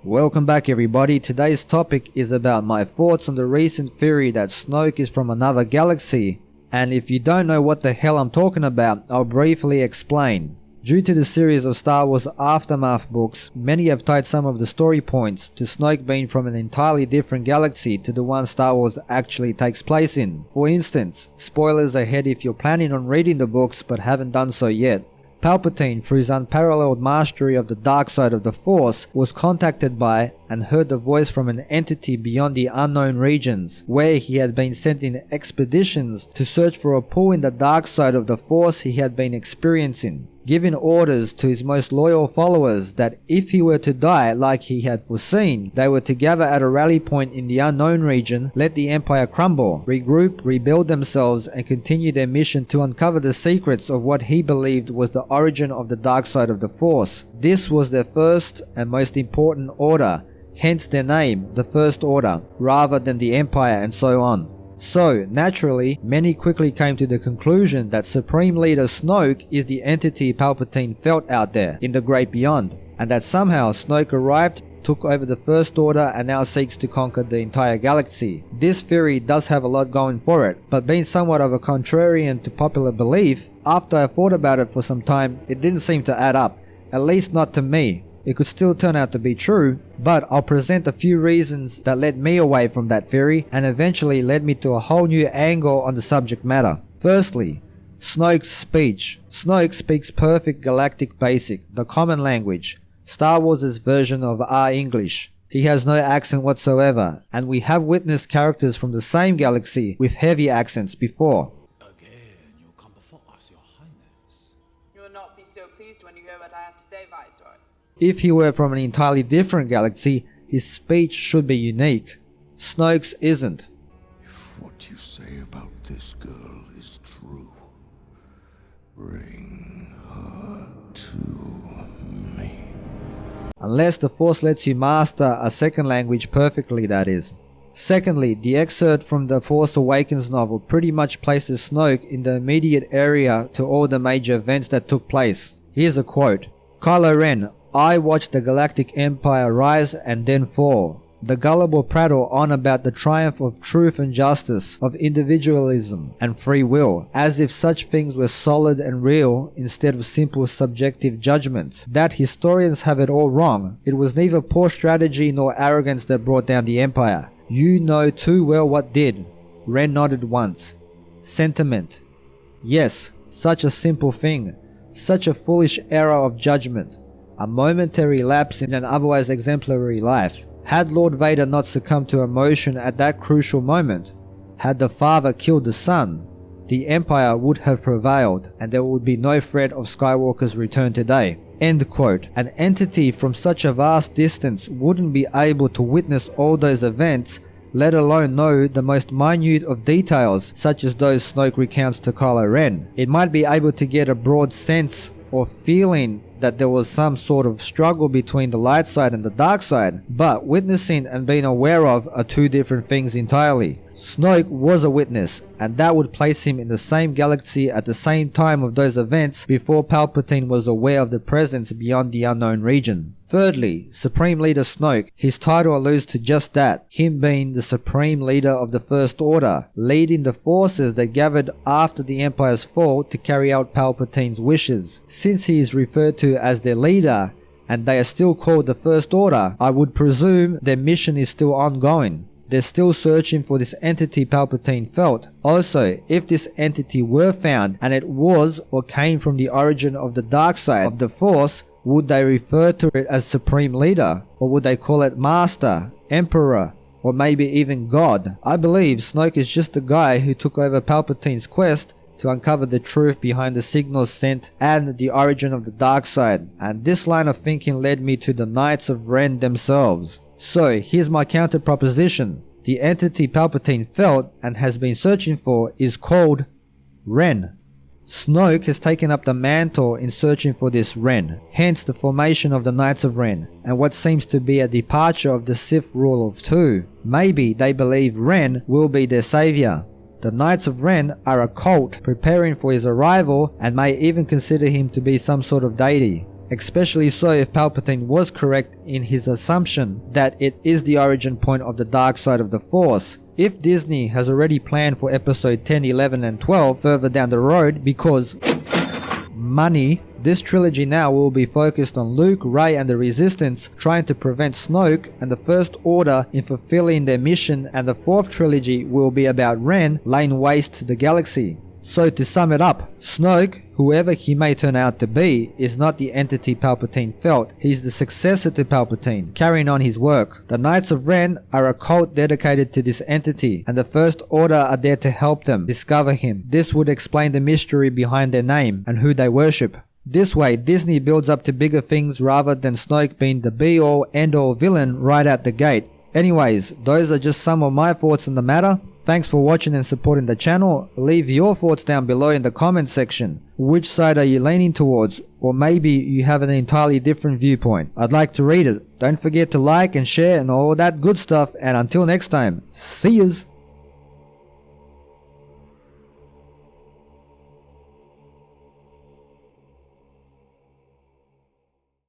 Welcome back everybody. Today's topic is about my thoughts on the recent theory that Snoke is from another galaxy, and if you don't know what the hell I'm talking about, I'll briefly explain. Due to the series of Star Wars Aftermath books, many have tied some of the story points to Snoke being from an entirely different galaxy to the one Star Wars actually takes place in. For instance, spoilers ahead if you're planning on reading the books but haven't done so yet. Palpatine, through his unparalleled mastery of the dark side of the Force, was contacted by and heard the voice from an entity beyond the unknown regions, where he had been sent in expeditions to search for a pull in the dark side of the Force he had been experiencing, giving orders to his most loyal followers that if he were to die like he had foreseen, they were to gather at a rally point in the unknown region, let the Empire crumble, regroup, rebuild themselves, and continue their mission to uncover the secrets of what he believed was the origin of the dark side of the Force. This was their first and most important order, hence their name, the First Order, rather than the Empire, and so on. So, naturally, many quickly came to the conclusion that Supreme Leader Snoke is the entity Palpatine felt out there in the great beyond, and that somehow Snoke arrived, took over the First Order, and now seeks to conquer the entire galaxy. This theory does have a lot going for it, but being somewhat of a contrarian to popular belief, after I thought about it for some time, it didn't seem to add up, at least not to me. It could still turn out to be true, but I'll present a few reasons that led me away from that theory and eventually led me to a whole new angle on the subject matter. Firstly, Snoke's speech. Snoke speaks perfect galactic basic, the common language, Star Wars' version of our English. He has no accent whatsoever, and we have witnessed characters from the same galaxy with heavy accents before. Again, you come before us, your highness. You will not be so pleased when you hear what I have to say, Viceroy. If he were from an entirely different galaxy, his speech should be unique. Snoke's isn't. If what you say about this girl is true, bring her to me. Unless the Force lets you master a second language perfectly, that is. Secondly, the excerpt from the Force Awakens novel pretty much places Snoke in the immediate area to all the major events that took place. Here's a quote. Kylo Ren, I watched the Galactic Empire rise and then fall. The gullible prattle on about the triumph of truth and justice, of individualism and free will, as if such things were solid and real instead of simple subjective judgments. That historians have it all wrong. It was neither poor strategy nor arrogance that brought down the Empire. You know too well what did. Ren nodded once. Sentiment. Yes, such a simple thing. Such a foolish error of judgment. A momentary lapse in an otherwise exemplary life. Had Lord Vader not succumbed to emotion at that crucial moment, had the father killed the son, the Empire would have prevailed and there would be no threat of Skywalker's return today. End quote. An entity from such a vast distance wouldn't be able to witness all those events, let alone know the most minute of details such as those Snoke recounts to Kylo Ren. It might be able to get a broad sense or feeling that there was some sort of struggle between the light side and the dark side, but witnessing and being aware of are two different things entirely. Snoke was a witness, and that would place him in the same galaxy at the same time of those events before Palpatine was aware of the presence beyond the unknown region. Thirdly, Supreme Leader Snoke. His title alludes to just that, him being the Supreme Leader of the First Order, leading the forces that gathered after the Empire's fall to carry out Palpatine's wishes. Since he is referred to as their leader, and they are still called the First Order, I would presume their mission is still ongoing. They're still searching for this entity Palpatine felt. Also, if this entity were found and it was or came from the origin of the dark side of the Force, would they refer to it as Supreme Leader? Or would they call it Master, Emperor, or maybe even God? I believe Snoke is just the guy who took over Palpatine's quest to uncover the truth behind the signals sent and the origin of the dark side. And this line of thinking led me to the Knights of Ren themselves. So, here's my counter proposition. The entity Palpatine felt and has been searching for is called Ren. Snoke has taken up the mantle in searching for this Ren, hence the formation of the Knights of Ren, and what seems to be a departure of the Sith rule of two. Maybe they believe Ren will be their savior. The Knights of Ren are a cult preparing for his arrival and may even consider him to be some sort of deity. especially so if Palpatine was correct in his assumption that it is the origin point of the dark side of the Force. If Disney has already planned for episode 10, 11 and 12 further down the road because money, this trilogy now will be focused on Luke, Rey and the Resistance trying to prevent Snoke and the First Order in fulfilling their mission, and the fourth trilogy will be about Ren laying waste to the galaxy. So to sum it up, Snoke, whoever he may turn out to be, is not the entity Palpatine felt. He's the successor to Palpatine, carrying on his work. The Knights of Ren are a cult dedicated to this entity, and the First Order are there to help them discover him. This would explain the mystery behind their name and who they worship. This way, Disney builds up to bigger things rather than Snoke being the be-all, end-all villain right out the gate. Anyways, those are just some of my thoughts on the matter. Thanks for watching and supporting the channel. Leave your thoughts down below in the comments section. Which side are you leaning towards? Or maybe you have an entirely different viewpoint. I'd like to read it. Don't forget to like and share and all that good stuff. And until next time, see yous!